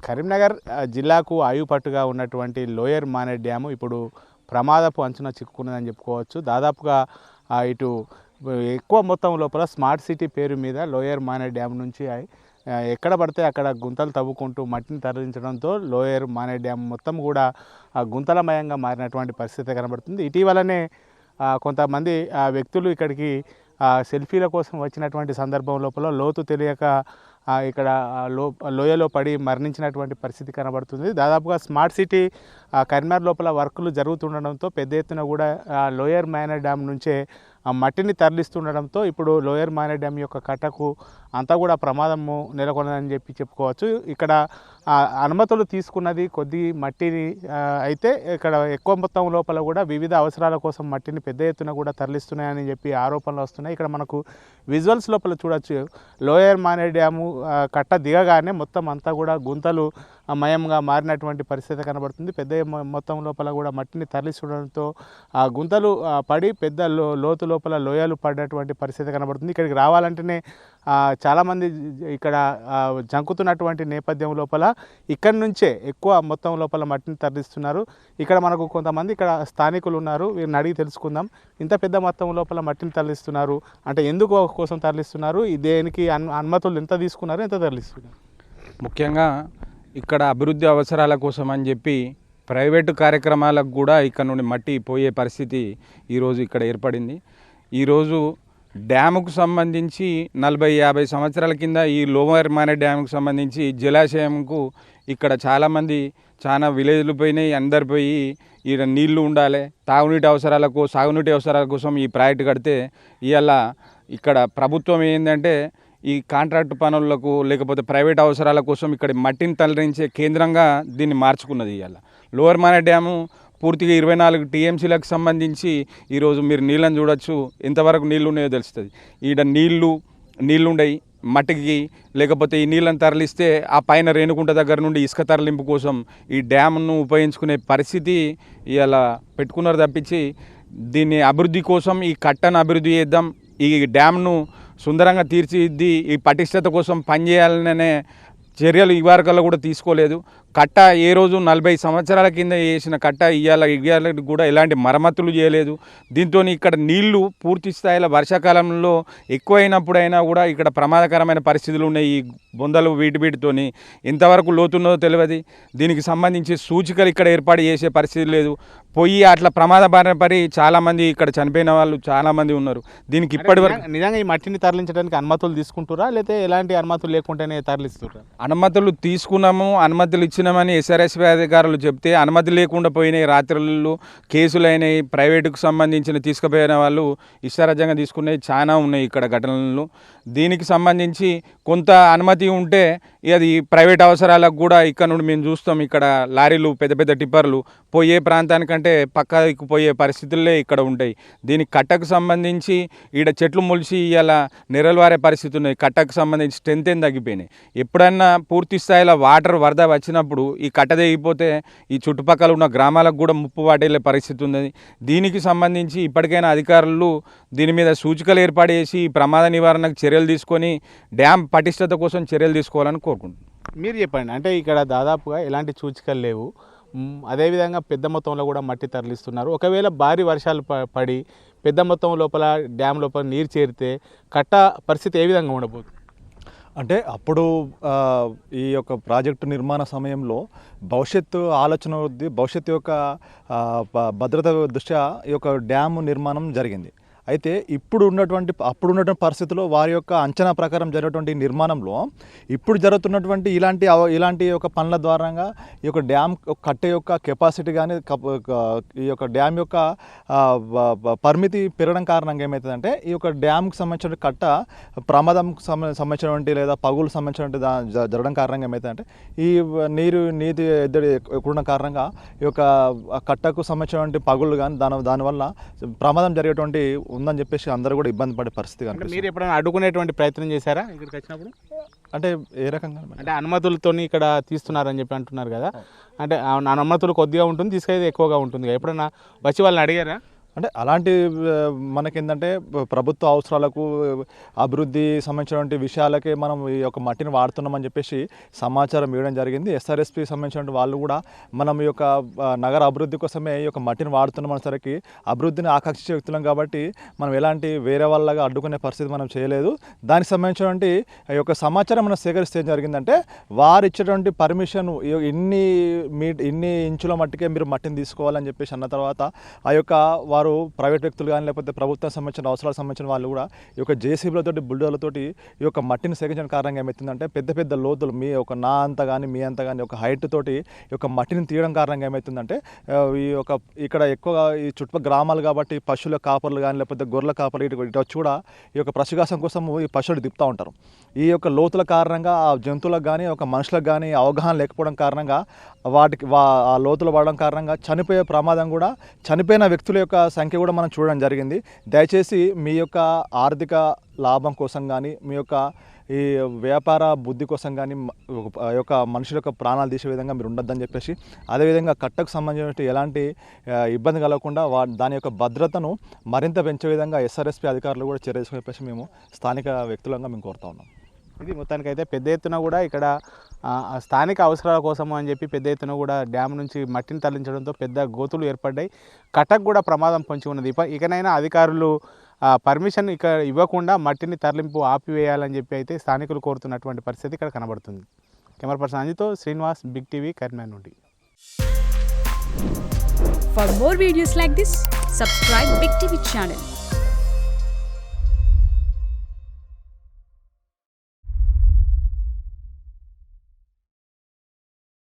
కరీంనగర్ జిల్లాకు ఆయుపట్టుగా ఉన్నటువంటి lower మానేడ్ dam ఇప్పుడు ప్రమాదపు అంచున చిక్కుకున్నదని చెప్పుకోవచ్చు. దాదాపుగా ఇటు ఎక్కువ మొత్తం లోపల స్మార్ట్ సిటీ పేరు మీద లోయర్ మానేడ్ డ్యామ్ నుంచి ఎక్కడ పడితే అక్కడ గుంతలు తవ్వుకుంటూ మట్టిని తరలించడంతో లోయర్ మానేడ్ డ్యామ్ మొత్తం కూడా గుంతలమయంగా మారినటువంటి పరిస్థితి కనబడుతుంది. ఇటీవలనే కొంతమంది వ్యక్తులు ఇక్కడికి సెల్ఫీల కోసం వచ్చినటువంటి సందర్భం లోపల లోతు తెలియక ఇక్కడ లోయలో పడి మరణించినటువంటి పరిస్థితి కనబడుతుంది. దాదాపుగా స్మార్ట్ సిటీ కరీంనగర్ లోపల వర్కులు జరుగుతుండడంతో పెద్ద ఎత్తున కూడా లోయర్ మానేడ్ డ్యామ్ నుంచే మట్టిని తరలిస్తుండడంతో ఇప్పుడు లోయర్ మానేడ్ డ్యామ్ యొక్క కట్టకు అంతా కూడా ప్రమాదము నెలకొన్నదని చెప్పుకోవచ్చు. ఇక్కడ అనుమతులు తీసుకున్నది కొద్ది మట్టిని అయితే ఇక్కడ ఎక్కువ మొత్తం లోపల కూడా వివిధ అవసరాల కోసం మట్టిని పెద్ద ఎత్తున కూడా తరలిస్తున్నాయని చెప్పి ఆరోపణలు వస్తున్నాయి. ఇక్కడ మనకు విజువల్స్ లోపల చూడొచ్చు. లోయర్ మానేడ్ డ్యాము కట్ట దిగగానే మొత్తం అంతా కూడా గుంతలు మయంగా మారినటువంటి పరిస్థితి కనబడుతుంది. పెద్ద మొత్తం లోపల కూడా మట్టిని తరలిస్తుండడంతో గుంతలు పడి పెద్ద లోతు లోపల లోయలు పడినటువంటి పరిస్థితి కనబడుతుంది. ఇక్కడికి రావాలంటేనే చాలామంది ఇక్కడ జంకుతున్నటువంటి నేపథ్యం లోపల ఇక్కడి నుంచే ఎక్కువ మొత్తం లోపల మట్టిని తరలిస్తున్నారు. ఇక్కడ మనకు కొంతమంది ఇక్కడ స్థానికులు ఉన్నారు, వీరిని అడిగి తెలుసుకుందాం. ఇంత పెద్ద మొత్తం లోపల మట్టిని తరలిస్తున్నారు అంటే ఎందుకు కోసం తరలిస్తున్నారు, దేనికి అనుమతులు ఎంత తీసుకున్నారు, ఎంత తరలిస్తున్నారు? ముఖ్యంగా ఇక్కడ అభివృద్ధి అవసరాల కోసం అని చెప్పి ప్రైవేటు కార్యక్రమాలకు కూడా ఇక్కడ నుండి మట్టి పోయే పరిస్థితి ఈరోజు ఇక్కడ ఏర్పడింది. ఈరోజు డ్యాముకు సంబంధించి 40-50 సంవత్సరాల కింద ఈ లోయర్ మానేడ్ డ్యాముకు సంబంధించి జలాశయంకు ఇక్కడ చాలామంది చాలా విలేజ్లు పోయినాయి, అందరు పోయి ఇక్కడ నీళ్లు ఉండాలి, తాగునీటి అవసరాలకు సాగునీటి అవసరాల కోసం ఈ ప్రాజెక్టు కడితే ఇవాళ ఇక్కడ ప్రభుత్వం ఏంటంటే ఈ కాంట్రాక్ట్ పనులకు లేకపోతే ప్రైవేట్ అవసరాల కోసం ఇక్కడ మట్టిని తరలించే కేంద్రంగా దీన్ని మార్చుకున్నది. ఇవాళ లోయర్ మానేడ్ డ్యాము పూర్తిగా 24 టీఎంసీలకు సంబంధించి ఈరోజు మీరు నీళ్ళని చూడొచ్చు, ఎంతవరకు నీళ్ళు ఉన్నాయో తెలుస్తుంది. ఈడ నీళ్ళుండయి మట్టికి, లేకపోతే ఈ నీళ్ళని తరలిస్తే ఆ పైన రేణుకుంట దగ్గర నుండి ఇసుక తరలింపు కోసం ఈ డ్యామ్ను ఉపయోగించుకునే పరిస్థితి ఇలా పెట్టుకున్నారు తప్పించి దీన్ని అభివృద్ధి కోసం ఈ కట్టను అభివృద్ధి చేద్దాం, ఈ డ్యామ్ను సుందరంగా తీర్చిదిద్ది ఈ పటిష్టత కోసం పనిచేయాలనే చర్యలు ఈ వారకల్లో కూడా తీసుకోలేదు. కట్ట ఏ రోజు 40 సంవత్సరాల కింద వేసిన కట్ట ఇవాళ కూడా ఎలాంటి మరమ్మతులు చేయలేదు. దీంతో ఇక్కడ నీళ్లు పూర్తి స్థాయిలో వర్షాకాలంలో ఎక్కువైనప్పుడైనా కూడా ఇక్కడ ప్రమాదకరమైన పరిస్థితులు ఉన్నాయి. ఈ బొందలు వీటితోని ఎంతవరకు లోతున్నదో తెలియదు. దీనికి సంబంధించి సూచికలు ఇక్కడ ఏర్పాటు చేసే పరిస్థితి లేదు. పోయి అట్లా ప్రమాద బారిన పడి చాలామంది ఇక్కడ చనిపోయిన వాళ్ళు చాలామంది ఉన్నారు. దీనికి ఇప్పటివరకు నిజంగా ఈ మట్టిని తరలించడానికి అనుమతులు తీసుకుంటారా, లేకపోతే ఎలాంటి అనుమతులు లేకుండానే తరలిస్తున్నారు? అనుమతులు తీసుకున్నాము, అనుమతులు ఇచ్చినామని ఎస్ఆర్ఎస్పీ అధికారులు చెప్తే అనుమతి లేకుండా పోయినాయి. రాత్రులు కేసులు అయినాయి, ప్రైవేటుకు సంబంధించిన తీసుకుపోయిన వాళ్ళు ఇష్టారాజ్యంగా తీసుకునేవి చాలా ఉన్నాయి ఇక్కడ ఘటనలు. దీనికి సంబంధించి కొంత అనుమతి ఉంటే అది ప్రైవేట్ అవసరాలకు కూడా ఇక్కడ నుండి మేము చూస్తాం. ఇక్కడ లారీలు పెద్ద పెద్ద టిప్పర్లు పోయే ప్రాంతానికంటే పక్కకు పోయే పరిస్థితులే ఇక్కడ ఉంటాయి. దీనికి కట్టకు సంబంధించి ఈడ చెట్లు మొలిచి ఇలా నెరలువారే పరిస్థితి ఉన్నాయి. కట్టకు సంబంధించి స్ట్రెంత్ ఏం తగ్గిపోయినాయి. ఎప్పుడన్నా పూర్తి స్థాయిలో వాటర్ వరద వచ్చినప్పుడు ఈ కట్ట తెగిపోతే ఈ చుట్టుపక్కల ఉన్న గ్రామాలకు కూడా ముప్పు వాటిల్లే పరిస్థితి ఉంది. దీనికి సంబంధించి ఇప్పటికైనా అధికారులు దీని మీద సూచికలు ఏర్పాటు చేసి ప్రమాద నివారణకు చర్యలు తీసుకొని డ్యామ్ పటిష్టత కోసం చర్యలు తీసుకోవాలని కోరుకుంటున్నాను. మీరు చెప్పండి, అంటే ఇక్కడ దాదాపుగా ఎలాంటి సూచికలు లేవు, అదేవిధంగా పెద్ద మొత్తంలో కూడా మట్టి తరలిస్తున్నారు. ఒకవేళ భారీ వర్షాలు పడి పెద్ద మొత్తం లోపల డ్యామ్ లోపల నీరు చేరితే కట్ట పరిస్థితి ఏ విధంగా ఉండబోతుంది? అంటే అప్పుడు ఈ యొక్క ప్రాజెక్టు నిర్మాణ సమయంలో భవిష్యత్తు ఆలోచన వద్ది, భవిష్యత్తు యొక్క భద్రత దృష్ట్యా ఈ యొక్క డ్యాము నిర్మాణం జరిగింది. అయితే అప్పుడున్నటువంటి పరిస్థితుల్లో వారి యొక్క అంచనా ప్రకారం జరిగినటువంటి నిర్మాణంలో ఇప్పుడు జరుగుతున్నటువంటి ఇలాంటి యొక్క పనుల ద్వారంగా ఈ యొక్క డ్యామ్ కట్టే యొక్క కెపాసిటీ కానీ ఈ యొక్క డ్యామ్ యొక్క పరిమితి పెరగడం కారణంగా ఏమవుతుందంటే ఈ యొక్క డ్యామ్కి సంబంధించిన కట్ట ప్రమాదంకు సంబంధించినటువంటి లేదా పగులు సంబంధించినటువంటి జరగడం కారణంగా ఏమవుతుందంటే ఈ నీటి ఎద్దడి ఎక్కువ కారణంగా ఈ యొక్క కట్టకు సంబంధించినటువంటి పగులు కానీ దానివల్ల ప్రమాదం జరిగేటువంటి ఉందని చెప్పేసి అందరూ కూడా ఇబ్బంది పడే పరిస్థితి కనిపిస్తుంది. మీరు ఎప్పుడైనా అడ్డుకునేటువంటి ప్రయత్నం చేశారా ఇక్కడికి వచ్చినప్పుడు? అంటే ఏ రకంగా అంటే అనుమతులతో ఇక్కడ తీస్తున్నారని చెప్పి అంటున్నారు కదా, అంటే అనుమతులు కొద్దిగా ఉంటుంది, తీసుకెళ్ళి ఎక్కువగా ఉంటుంది కదా, ఎప్పుడైనా వచ్చి వాళ్ళని అడిగారా? అంటే అలాంటి మనకేంటంటే ప్రభుత్వ అవసరాలకు అభివృద్ధి సంబంధించినటువంటి విషయాలకే మనం ఈ యొక్క మట్టిని వాడుతున్నామని చెప్పేసి సమాచారం ఇవ్వడం జరిగింది. ఎస్ఆర్ఎస్పి సంబంధించిన వాళ్ళు కూడా మనం ఈ యొక్క నగర అభివృద్ధి కోసమే ఈ యొక్క మట్టిని వాడుతున్నాం అనేసరికి అభివృద్ధిని ఆకాంక్షించే వ్యక్తులం కాబట్టి మనం ఎలాంటి వేరే వాళ్ళగా అడ్డుకునే పరిస్థితి మనం చేయలేదు. దానికి సంబంధించినటువంటి ఈ యొక్క సమాచారం మనం సేకరిస్తే ఏం జరిగిందంటే వారు ఇచ్చేటువంటి పర్మిషన్ ఇన్ని ఇంచుల మట్టికే మీరు మట్టిని తీసుకోవాలని చెప్పేసి అన్న తర్వాత ఆ యొక్క వారు ప్రైవేట్ వ్యక్తులు కానీ లేకపోతే ప్రభుత్వం సంబంధించిన అవసరాలకు సంబంధించిన వాళ్ళు కూడా ఈ యొక్క జేసీబీలతోటి బుల్డోర్లతోటి ఈ యొక్క మట్టిని సేకరించిన కారణంగా ఏమవుతుందంటే పెద్ద పెద్ద లోతులు మీ ఒక నా అంత కానీ మీ అంత కానీ ఒక హైట్ తోటి ఈ యొక్క మట్టిని తీయడం కారణంగా ఏమవుతుందంటే ఈ యొక్క ఇక్కడ ఎక్కువగా ఈ చుట్టుపక్కల గ్రామాలు కాబట్టి పశువుల కాపర్లు కానీ లేకపోతే గొర్రెల కాపర్లు ఇటు వచ్చి కూడా ఈ యొక్క పశుగ్రాసం కోసం ఈ పశువులు తిప్పుతూ ఉంటారు. ఈ యొక్క లోతుల కారణంగా ఆ జంతువులకు కానీ ఒక మనుషులకు కానీ అవగాహన లేకపోవడం కారణంగా ఆ లోతులు పడడం కారణంగా చనిపోయే ప్రమాదం కూడా చనిపోయిన వ్యక్తుల యొక్క సంఖ్య కూడా మనం చూడడం జరిగింది. దయచేసి మీ యొక్క ఆర్థిక లాభం కోసం కానీ మీ యొక్క ఈ వ్యాపార బుద్ధి కోసం కానీ యొక్క మనుషుల యొక్క ప్రాణాలు తీసే విధంగా మీరు ఉండొద్దని చెప్పేసి అదేవిధంగా కట్టకు సంబంధించిన ఎలాంటి ఇబ్బంది కలగకుండా దాని యొక్క భద్రతను మరింత పెంచే విధంగా ఎస్ఆర్ఎస్పి అధికారులు కూడా చర్య తీసుకుని చెప్పేసి మేము స్థానిక వ్యక్తులంగా మేము కోరుతా ఉన్నాం. ఇది మొత్తానికైతే పెద్ద ఎత్తున కూడా ఇక్కడ స్థానిక అవసరాల కోసము అని చెప్పి పెద్ద ఎత్తున కూడా డ్యామ్ నుంచి మట్టిని తరలించడంతో పెద్ద గోతులు ఏర్పడ్డాయి. కట్టకు కూడా ప్రమాదం పొంచి ఉన్నది. ఇకనైనా అధికారులు పర్మిషన్ ఇక్కడ ఇవ్వకుండా మట్టిని తరలింపు ఆపివేయాలని చెప్పి అయితే స్థానికులు కోరుతున్నటువంటి పరిస్థితి ఇక్కడ కనబడుతుంది. కెమెరా పర్సన్ అంజితో శ్రీనివాస్, బిగ్ టీవీ, కరీంనగర్ నుండి. For more videos like this, subscribe Big TV channel.